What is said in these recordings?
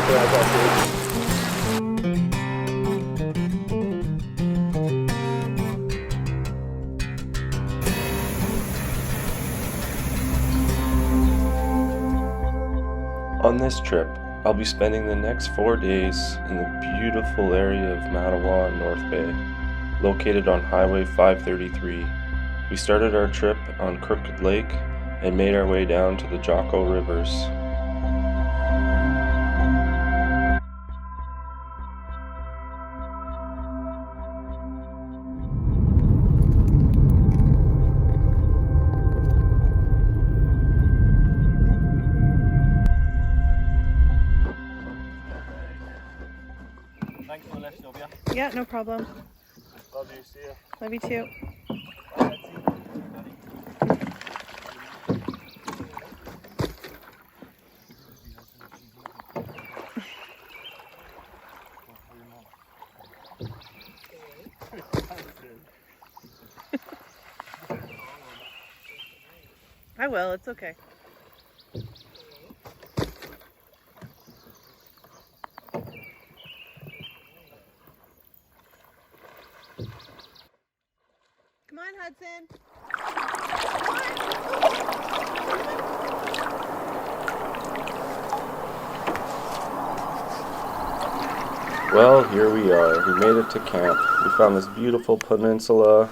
exactly as I see. On this trip, I'll be spending the next 4 days in the beautiful area of Mattawa and North Bay, located on Highway 533. We started our trip on Crooked Lake and made our way down to the Jocko Rivers. Thanks for the lift, Sylvia. Yeah, no problem. Love you, see you. Love you too. I will, it's okay. Come on, Hudson. Well, here we are. We made it to camp. We found this beautiful peninsula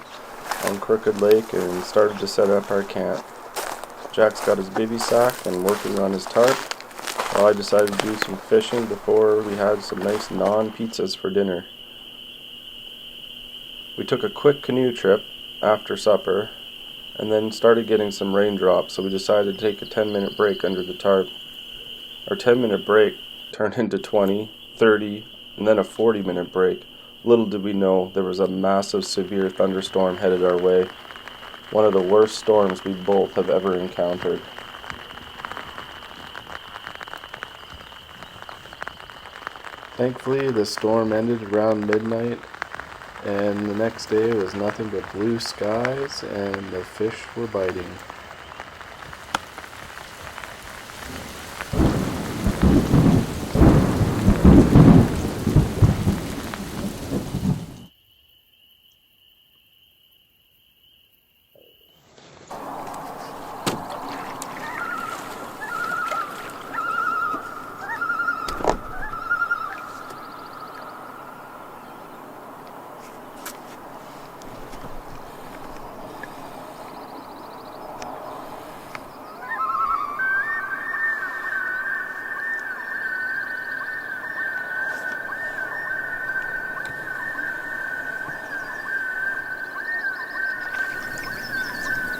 on Crooked Lake and started to set up our camp. Jack's got his bivy sack and working on his tarp, while I decided to do some fishing before we had some nice non-pizzas for dinner. We took a quick canoe trip after supper and then started getting some raindrops, so we decided to take a 10-minute break under the tarp. Our 10-minute break turned into 20, 30, and then a 40-minute break. Little did we know there was a massive severe thunderstorm headed our way. One of the worst storms we both have ever encountered. Thankfully, the storm ended around midnight, and the next day was nothing but blue skies and the fish were biting.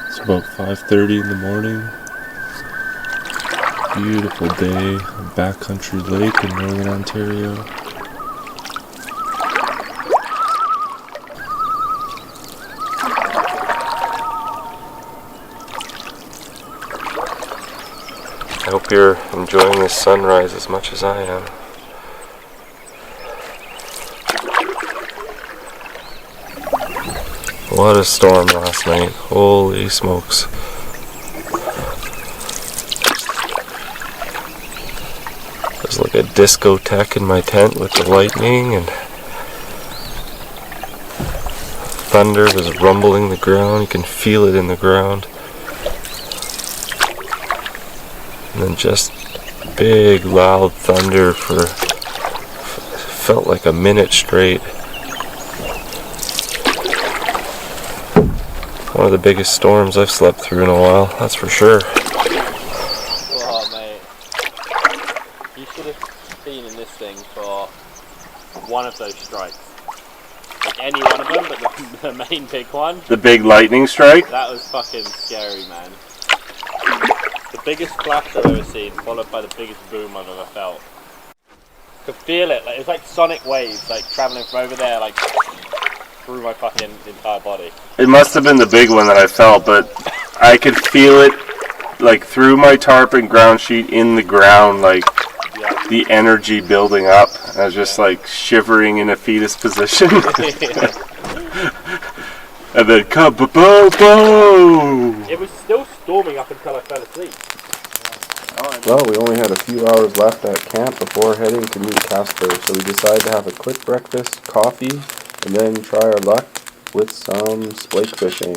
It's about 5:30 in the morning. Beautiful day on Backcountry Lake in northern Ontario. I hope you're enjoying this sunrise as much as I am. What a storm last night. Holy smokes. It was like a discotheque in my tent with the lightning, and thunder was rumbling the ground. You can feel it in the ground. And then just big loud thunder for felt like a minute straight. One of the biggest storms I've slept through in a while, that's for sure. Oh, mate. You should have been in this thing for one of those strikes. Like any one of them, but the main big one. The big lightning strike? That was fucking scary, man. The biggest flash I've ever seen, followed by the biggest boom I've ever felt. Could feel it, like it was like sonic waves, like traveling from over there, like through my fucking entire body. It must have been the big one that I felt, but I could feel it like through my tarp and ground sheet in the ground, like the energy building up. I was just like shivering in a fetus position. And then kaboom! It was still storming up until I fell asleep. Oh, I Well, we only had a few hours left at camp before heading to meet Casper, so we decided to have a quick breakfast, coffee, and then try our luck with some splake fishing.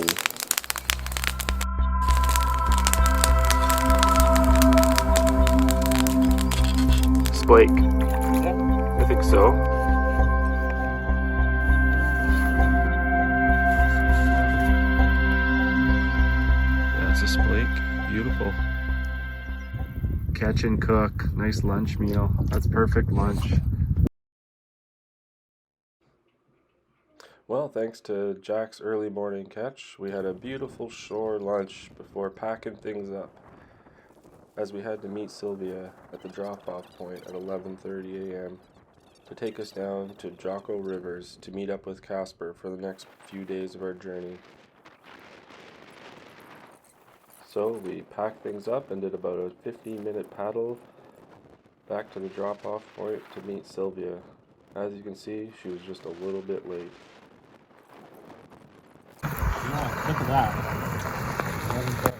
Splake. Yeah. I think so. Yeah, it's a splake. Beautiful. Catch and cook. Nice lunch meal. That's perfect lunch. Well, thanks to Jack's early morning catch, we had a beautiful shore lunch before packing things up, as we had to meet Sylvia at the drop-off point at 11:30 a.m. to take us down to Jocko Rivers to meet up with Casper for the next few days of our journey. So we packed things up and did about a 15-minute paddle back to the drop-off point to meet Sylvia. As you can see, she was just a little bit late. Yeah, look at that. 11:31.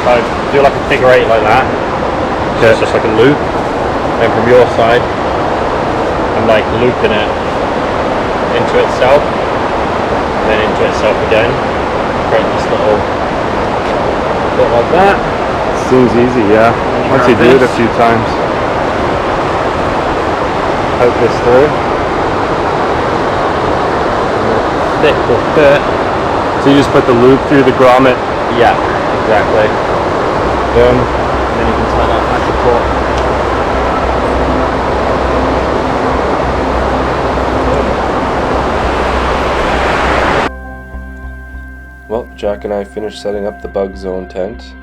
So do like a figure eight like that. So it's just like a loop. Then from your side, I'm like looping it into itself, and then into itself again. Create this little bit like that. Seems easy, yeah. Once you do it a few times. Poke this through. Thick will fit. So you just put the loop through the grommet. Yeah, exactly. Boom. And then you can tie that back and forth. Well, Jack and I finished setting up the bug zone tent,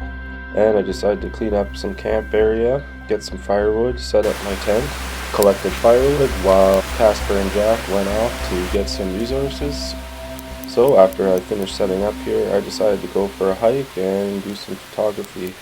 and I decided to clean up some camp area, get some firewood, set up my tent, collected firewood while Casper and Jack went off to get some resources. So after I finished setting up here, I decided to go for a hike and do some photography.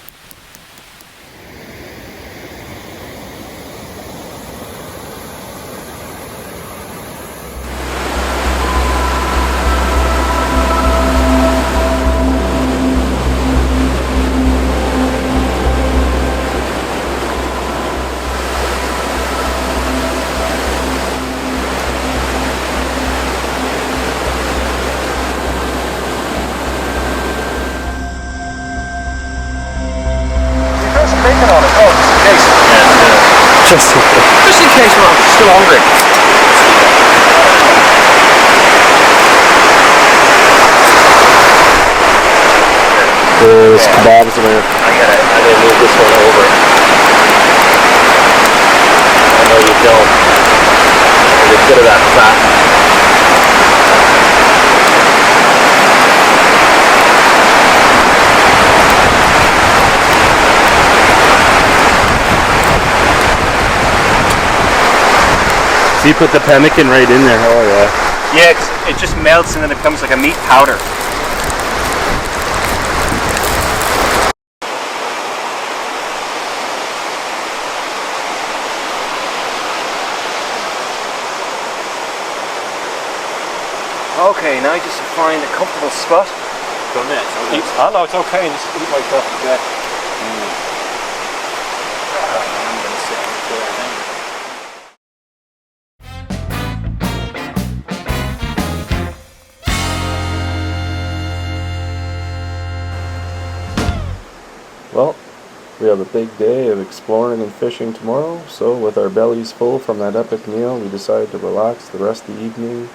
Just in case we're still hungry. There's kebabs in there. I gotta move this one over. I know you don't. You're good at that fat. So you put the pemmican right in there. Oh yeah. Yeah, 'cause it just melts and then it becomes like a meat powder. Okay, now just find a comfortable spot. Done it. Oh no, it's okay. Just eat like that. Yeah. I'm gonna sit on the floor now. Well, we have a big day of exploring and fishing tomorrow, so with our bellies full from that epic meal, we decided to relax the rest of the evening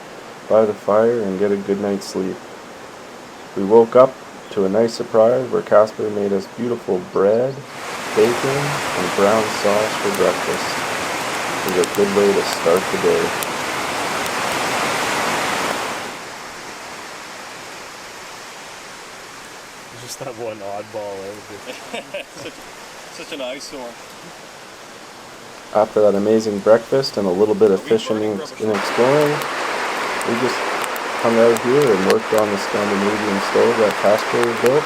by the fire and get a good night's sleep. We woke up to a nice surprise where Casper made us beautiful bread, bacon, and brown sauce for breakfast. It was a good way to start the day. Just that one oddball out. such an eyesore. After that amazing breakfast and a little bit of fishing and exploring, we just hung out here and worked on the Scandinavian stove that Casper built,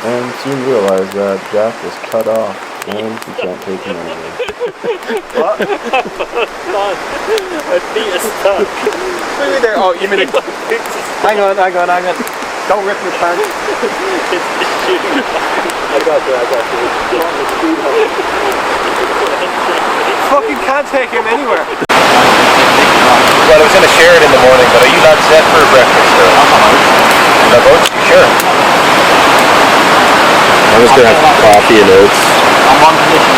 and soon realized that Jack was cut off and he can't take him anywhere. What? My feet are stuck. Wait there. Oh, you mean it? Hang on. Don't rip your pants. It's the shoe. I got you. Fucking can't take him anywhere. Well, I was going to share it in the morning, but are you not set for breakfast? The boats? Sure. I'm just gonna have coffee and oats. I'm on condition.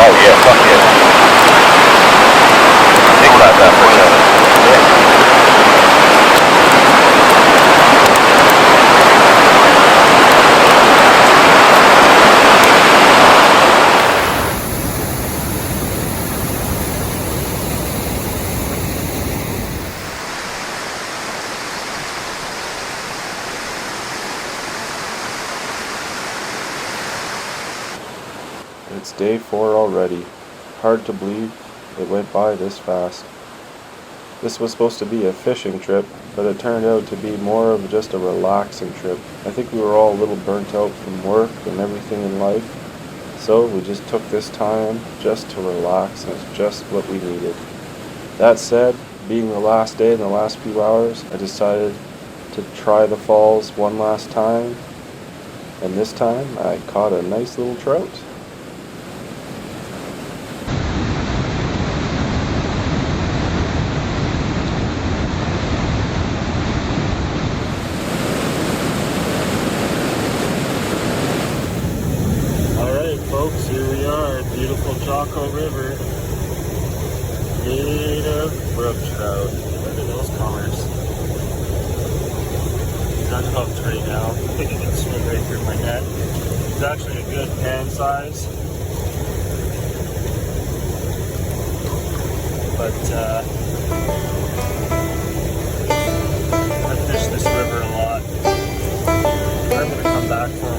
Oh yeah, fuck yeah. Think about that for a second. It's day 4 already. Hard to believe it went by this fast. This was supposed to be a fishing trip, but it turned out to be more of just a relaxing trip. I think we were all a little burnt out from work and everything in life, so we just took this time just to relax, and it's just what we needed. That said, being the last day and the last few hours, I decided to try the falls one last time, and this time I caught a nice little trout. Folks, here we are, beautiful Chaco River, native brook trout. Look at those colors. He's not hooked right now. I think he can swim right through my net. He's actually a good pan size, but I fish this river a lot. I'm gonna come back for him